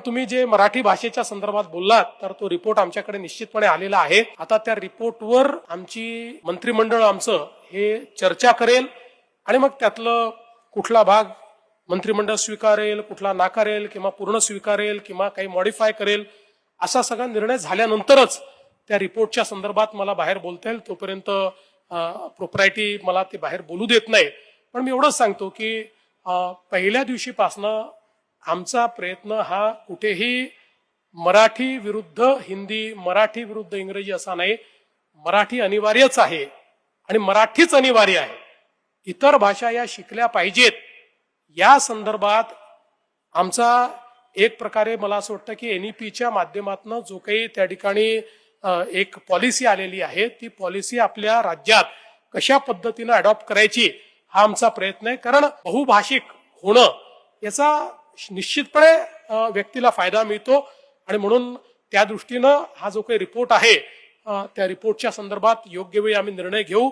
तुम्ही जे मराठी भाषेच्या संदर्भात बोललात तर तो रिपोर्ट आमच्याकडे निश्चितपणे आलेला आहे. आता त्या रिपोर्टवर आमची मंत्रिमंडळ आमचं हे चर्चा करेल आणि मग त्यातलं कुठला भाग मंत्रिमंडळ स्वीकारेल, कुठला नाकारेल किंवा पूर्ण स्वीकारेल किंवा काही मॉडिफाय करेल, असा सगळा निर्णय झाल्यानंतरच त्या रिपोर्टच्या संदर्भात मला बाहेर बोलता येईल. तोपर्यंत प्रोप्रायटी मला ते बाहेर बोलू देत नाही. पण मी एवढंच सांगतो की पहिल्या दिवशीपासनं आमचा प्रयत्न हा कुठेही मराठी विरुद्ध हिंदी, मराठी विरुद्ध इंग्रजी असा नाही. मराठी अनिवार्यच आहे आणि मराठीच अनिवार्य आहे. इतर भाषा या शिकल्या पाहिजेत या संदर्भात आमचा एक प्रकारे मला असं वाटतं की NEPच्या माध्यमातून जो काही त्या ठिकाणी एक पॉलिसी आलेली आहे ती पॉलिसी आपल्या राज्यात कशा पद्धतीनं अडॉप्ट करायची हा आमचा प्रयत्न आहे. कारण बहुभाषिक होणं याचा निश्चितपणे व्यक्तीला फायदा मिळतो आणि म्हणून त्या दृष्टीनं हा जो काही रिपोर्ट आहे त्या रिपोर्टच्या संदर्भात योग्य वेळी आम्ही निर्णय घेऊ.